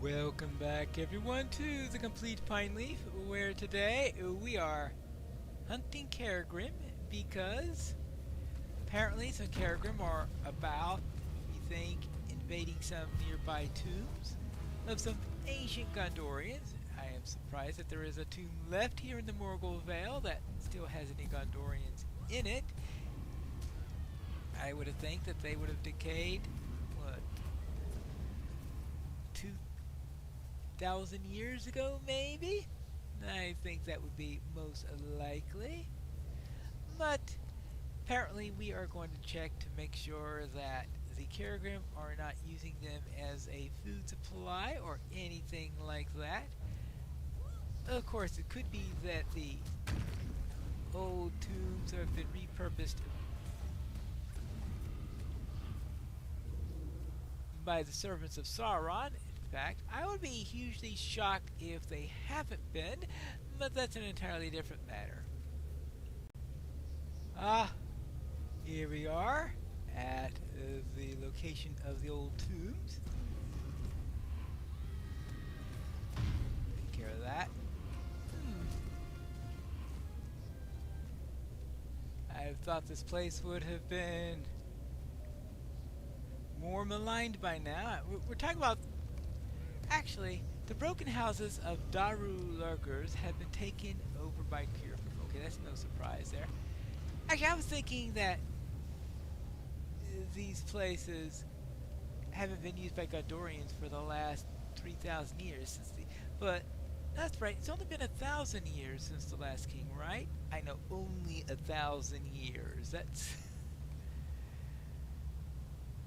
Welcome back everyone to the Complete Pineleaf, where today we are hunting Caragrim because apparently some Caragrim are about, we think, invading some nearby tombs of some ancient Gondorians. I am surprised that there is a tomb left here in the Morgul Vale that still has any Gondorians in it. I would have think that they would have decayed, what, 2,000 years ago, maybe? I think that would be most likely. But apparently we are going to check to make sure that the Caragrim are not using them as a food supply or anything like that. Of course, it could be that the old tombs have been repurposed by the servants of Sauron. In fact, I would be hugely shocked if they haven't been, but that's an entirely different matter. Ah, here we are at the location of the old tombs. Take care of that. I thought this place would have been more maligned by now. We're talking about, actually, the broken houses of Daru Lurgers have been taken over by Caragrim. Okay, that's no surprise there. Actually, I was thinking that these places haven't been used by Gondorians for the last 3,000 years but that's right, it's only been 1,000 years since the last king, right? I know, only 1,000 years. That's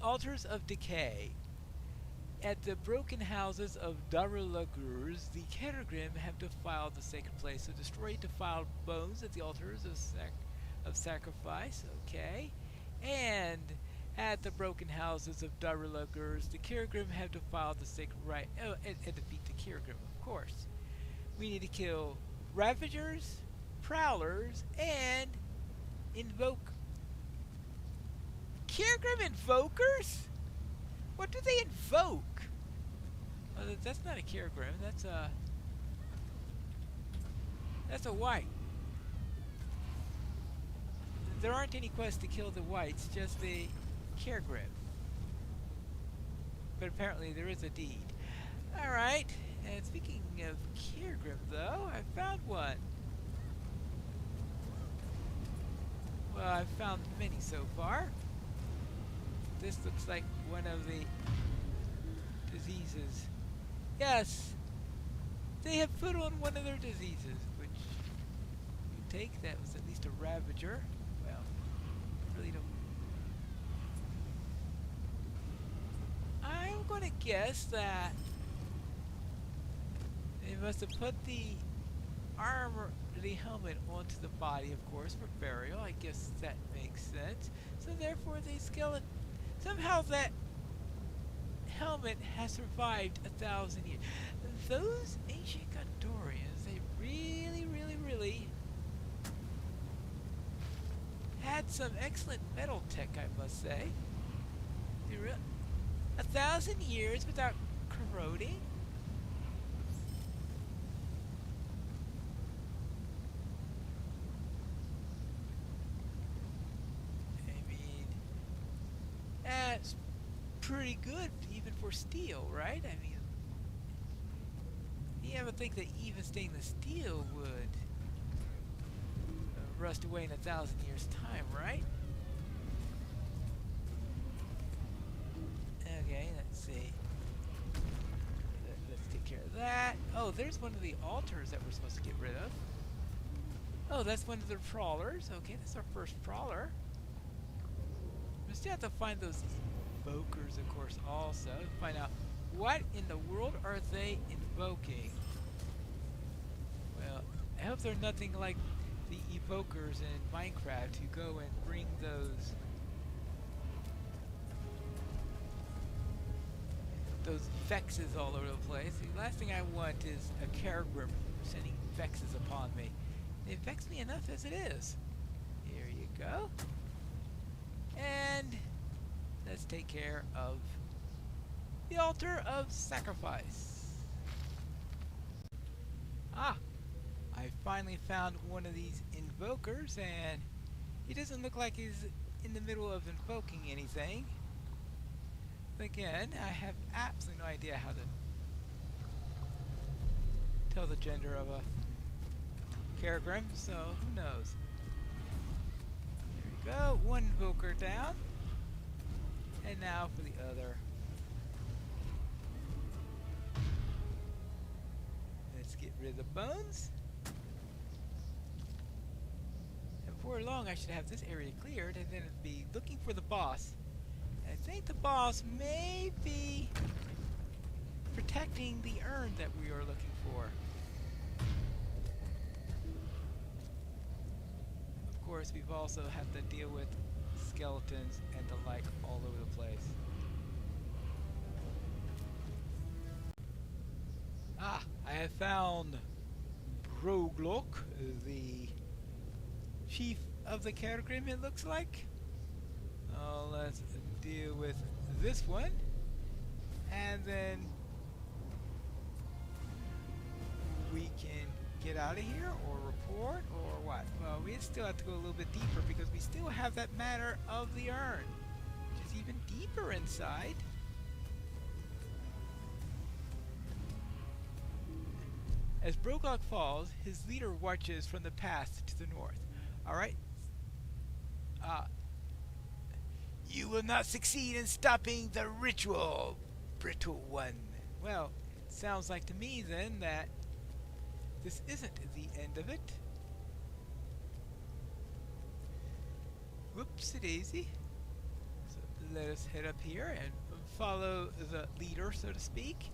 Altars of Decay. At the broken houses of Darulagurs, the Caragrim have defiled the sacred place, so destroyed defiled bones at the altars of sacrifice, okay? And at the broken houses of Darulagurs, the Caragrim have defiled the sacred right, and defeat the Caragrim, of course. We need to kill Ravagers, Prowlers, and invoke... Caragrim invokers? What do they invoke? That's not a Caragrim, that's a white. There aren't any quests to kill the whites, just the Caragrim. But apparently there is a deed. Alright, and speaking of Caragrim though, I found one. Well, I've found many so far. This looks like one of the diseases. Yes! They have put on one of their diseases, which you take, that was at least a Ravager. Well, really don't... I'm gonna guess that they must have put the armor, the helmet onto the body, of course, for burial. I guess that makes sense. So therefore the skeleton... Somehow that helmet has survived 1,000 years. Those ancient Gondorians, they really had some excellent metal tech, I must say. 1,000 years without corroding. That's pretty good, even for steel, right? I mean, you ever think that even stainless steel would rust away in 1,000 years' time, right? Okay, let's see. Let's take care of that. Oh, there's one of the altars that we're supposed to get rid of. Oh, that's one of the Prowlers. Okay, that's our first Prowler. We still have to find those invokers, of course, also. Find out what in the world are they invoking. Well, I hope they're nothing like the evokers in Minecraft who go and bring those vexes all over the place. The last thing I want is a Caragrim sending vexes upon me. They vex me enough as it is. Here you go. And let's take care of the altar of sacrifice. Ah, I finally found one of these invokers, and he doesn't look like he's in the middle of invoking anything. Again, I have absolutely no idea how to tell the gender of a Kerrigan, so who knows. There we go, one invoker down. And now for the other. Let's get rid of the bones. And before long I should have this area cleared, and then it'd be looking for the boss. And I think the boss may be protecting the urn that we are looking for. Of course, we've also had to deal with skeletons and the like all over the place. Ah, I have found Broglok, the chief of the Kerrigan, it looks like. Let's deal with this one, and then we can get out of here or report or what? Well, we still have to go a little bit deeper because we still have that matter of the urn, which is even deeper inside. As Broglok falls, his leader watches from the path to the north. Alright? You will not succeed in stopping the ritual, brittle one. Well, it sounds like to me then that this isn't the end of it. Whoopsie-daisy. So let us head up here and follow the leader, so to speak.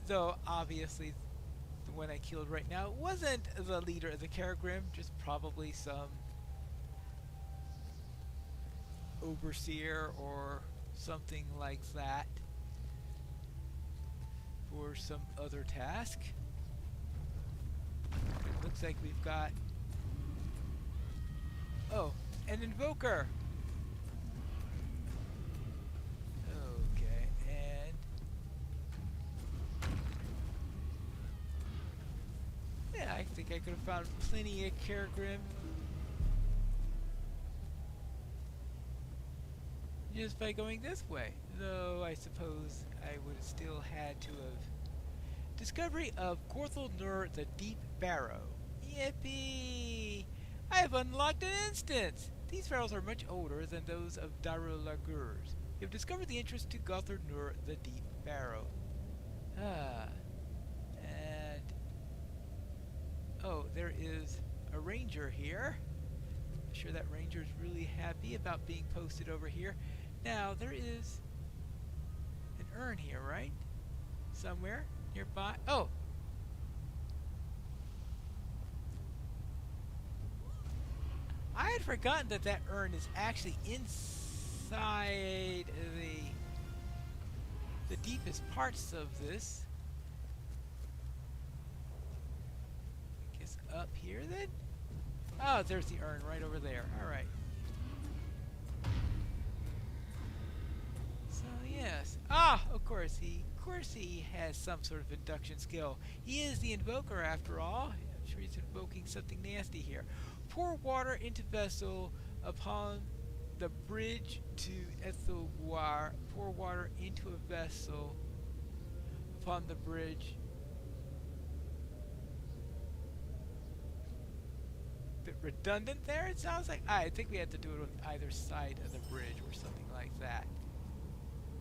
Though, obviously, the one I killed right now wasn't the leader of the Kerrigan, just probably some overseer or something like that for some other task. It looks like we've got... Oh, an invoker! Okay, and... yeah, I think I could have found plenty of Kerrigan just by going this way. Though I suppose I would have still had to have... Discovery of Gorthal Nur the Deep Barrow. Yippee! I have unlocked an instance! These barrows are much older than those of Darulagurs. You have discovered the entrance to Gorthal Nur the Deep Barrow. And... oh, there is a ranger here. I'm sure that ranger is really happy about being posted over here. Now, there is an urn here, right? Somewhere nearby. Oh! I had forgotten that that urn is actually inside the deepest parts of this. I guess up here then? Oh, there's the urn right over there. Alright. So yes. Ah, of course he has some sort of induction skill. He is the invoker after all. I'm sure he's invoking something nasty here. Pour water into vessel upon the bridge to Ethelwar. Pour water into a vessel upon the bridge. Bit redundant there, it sounds like. I think we had to do it on either side of the bridge or something like that.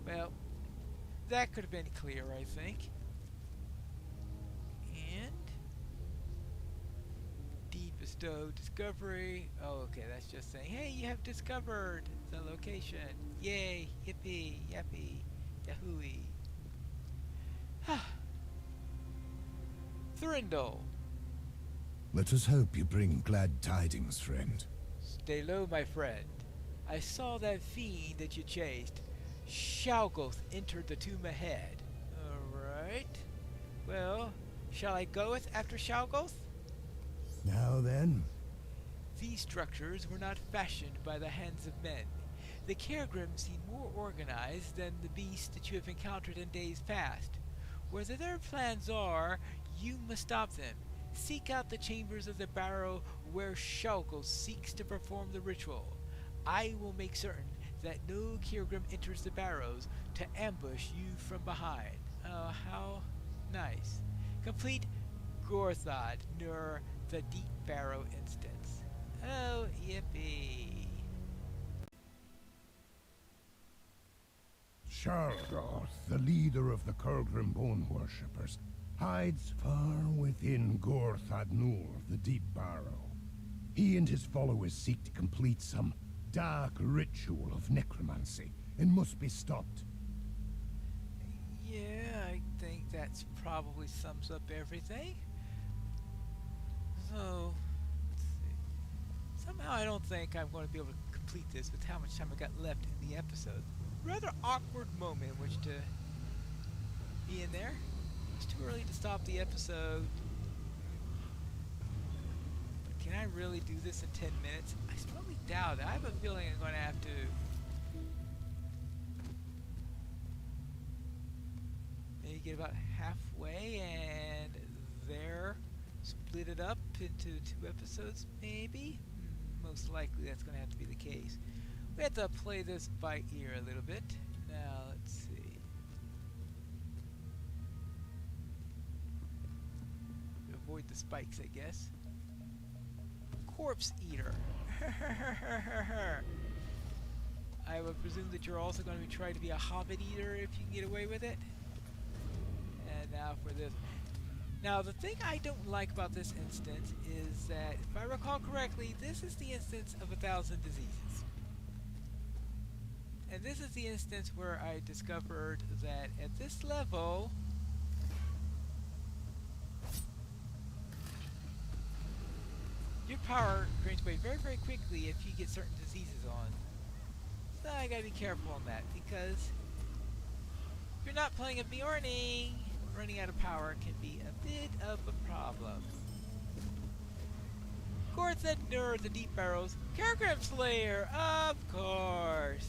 Well, that could have been clear, I think. And deep bestow discovery. Oh, okay, that's just saying, hey, you have discovered the location. Yay, yippee, yappy, yahooey. Thurindle. Let us hope you bring glad tidings, friend. Stay low, my friend. I saw that fiend that you chased. Shalgoth entered the tomb ahead. Alright. Well, shall I goeth after Shalgoth? Now then. These structures were not fashioned by the hands of men. The Kerrigan seem more organized than the beasts that you have encountered in days past. Whether their plans are, You must stop them. Seek out the chambers of the barrow where Shulko seeks to perform the ritual. I will make certain that no Kirgrim enters the barrows to ambush you from behind. Oh, how nice. Complete Gorthod, Nur, the Deep Barrow instance. Oh, yippee. Shargoth, the leader of the Kirgrim Bone Worshippers, hides far within Gorthad Nur, the Deep Barrow. He and his followers seek to complete some dark ritual of necromancy and must be stopped. Yeah, I think that's probably sums up everything. So, let's see. Somehow I don't think I'm going to be able to complete this with how much time I got left in the episode. Rather awkward moment in which to be in there. It's too early to stop the episode. But can I really do this in 10 minutes? I strongly doubt it. I have a feeling I'm going to have to maybe get about halfway and there split it up into 2 episodes, maybe? Most likely that's going to have to be the case. We have to play this by ear a little bit. Now, let's see. Avoid the spikes, I guess. Corpse Eater. I would presume that you're also going to be trying to be a Hobbit Eater if you can get away with it. And now for this. Now, the thing I don't like about this instance is that, if I recall correctly, this is the instance of 1,000 diseases. And this is the instance where I discovered that at this level, your power drains away very, very quickly if you get certain diseases on. So I gotta be careful on that, because if you're not playing a Bjorning, running out of power can be a bit of a problem. Gorthad Nur, the Deep Barrows, Kirgrim Slayer, of course!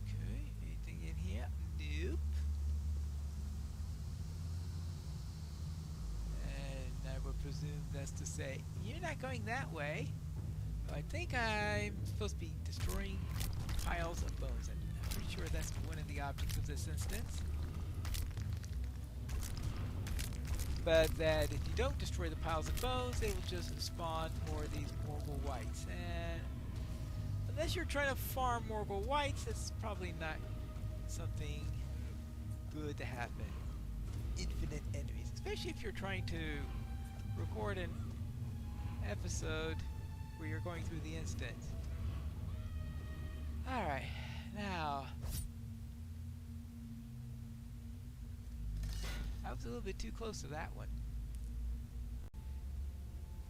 Okay, anything in here? Nope. And I would presume that's to say, you're not going that way. I think I'm supposed to be destroying piles of bones, and I'm pretty sure that's one of the objects of this instance. But that if you don't destroy the piles of bones, they will just spawn more of these Morgul Whites. And unless you're trying to farm Morgul Whites, it's probably not something good to happen. Infinite enemies, especially if you're trying to record an episode where you're going through the instance. Alright, now I was a little bit too close to that one.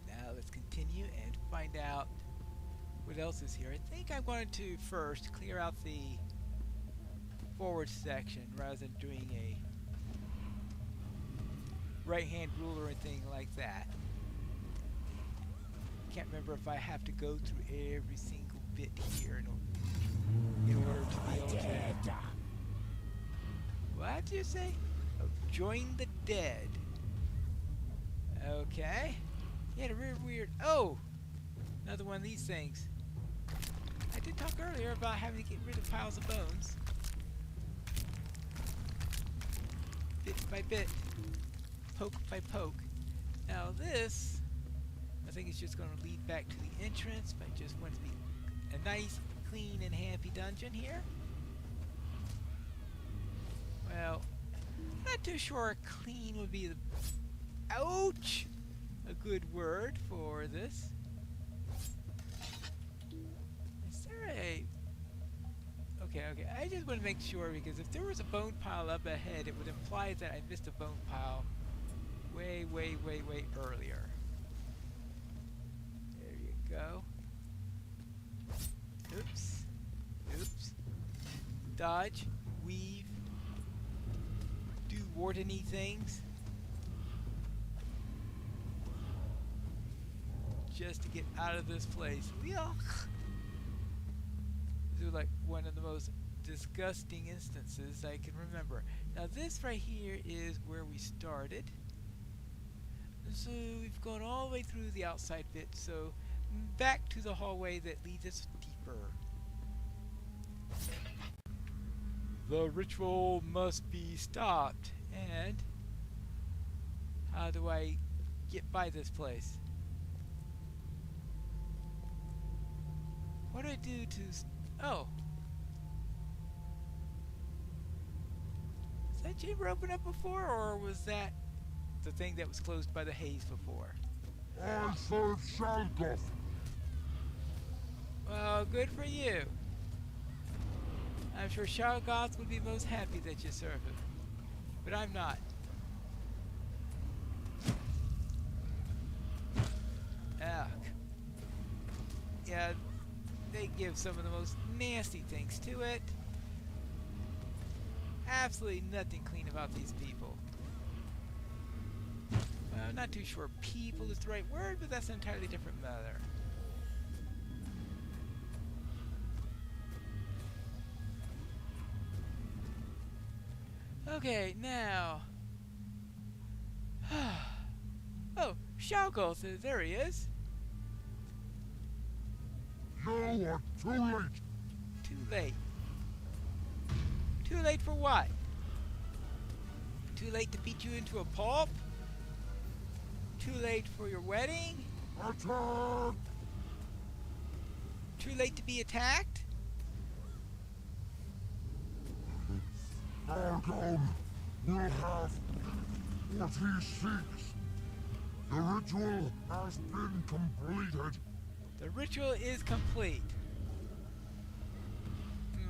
Now let's continue and find out what else is here. I think I'm going to first clear out the forward section rather than doing a right hand rule or anything like that. Can't remember if I have to go through every single bit here in order to be able to. What did you say? Oh, join the dead. Okay. He had a real weird. Oh, another one of these things. I did talk earlier about having to get rid of piles of bones. Bit by bit, poke by poke. Now this, I think it's just going to lead back to the entrance, but I just want it to be a nice, clean, and happy dungeon here. Well, not too sure clean would be the, ouch, a good word for this. Is there a, okay, I just want to make sure, because if there was a bone pile up ahead, it would imply that I missed a bone pile way earlier. There you go. Oops. Dodge, weave, do wardeny things. Just to get out of this place. Yuck. This was like one of the most disgusting instances I can remember. Now this right here is where we started. So we've gone all the way through the outside bit, so back to the hallway that leads us deeper. The ritual must be stopped, and how do I get by this place? What do I do to... Oh! Was that chamber open up before, or was that the thing that was closed by the haze before? I serve Shalgoth. Well, good for you. I'm sure Shalgoth would be most happy that you serve him. But I'm not. Ugh. Yeah, they give some of the most nasty things to it. Absolutely nothing clean about these people. Well, I'm not too sure people is the right word, but that's an entirely different matter. Okay, now... oh, Shalgoth, there he is. You are too late. Too late. Too late for what? Too late to beat you into a pulp? Too late for your wedding? Attack! Too late to be attacked? Argon will have what he seeks. The ritual has been completed. The ritual is complete.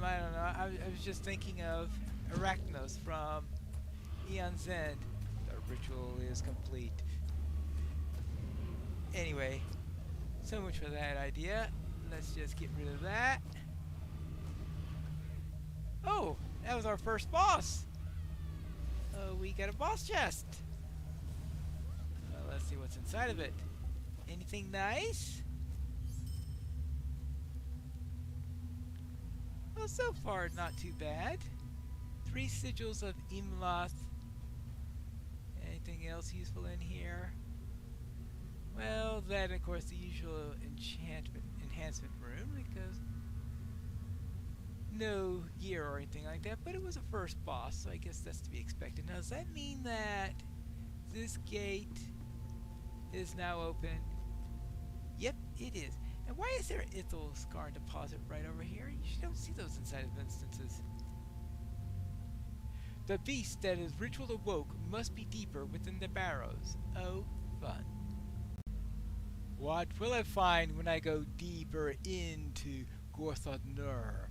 I don't know. I was just thinking of Arachnos from Eon's End. The ritual is complete. Anyway, so much for that idea. Let's just get rid of that. Oh, that was our first boss. We got a boss chest. Let's see what's inside of it. Anything nice? Well, so far, not too bad. 3 sigils of Imloth. Anything else useful in here? Well, that, of course, the usual enhancement room, because no gear or anything like that, but it was a first boss, so I guess that's to be expected. Now, does that mean that this gate is now open? Yep, it is. And why is there an Ithil Scar deposit right over here? You don't see those inside of instances. The beast that is ritual awoke must be deeper within the barrows. Oh, fun. What will I find when I go deeper into Gorthod Nur,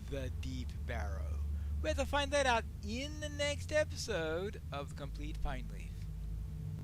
the Deep Barrow? We'll have to find that out in the next episode of The Complete Pineleaf.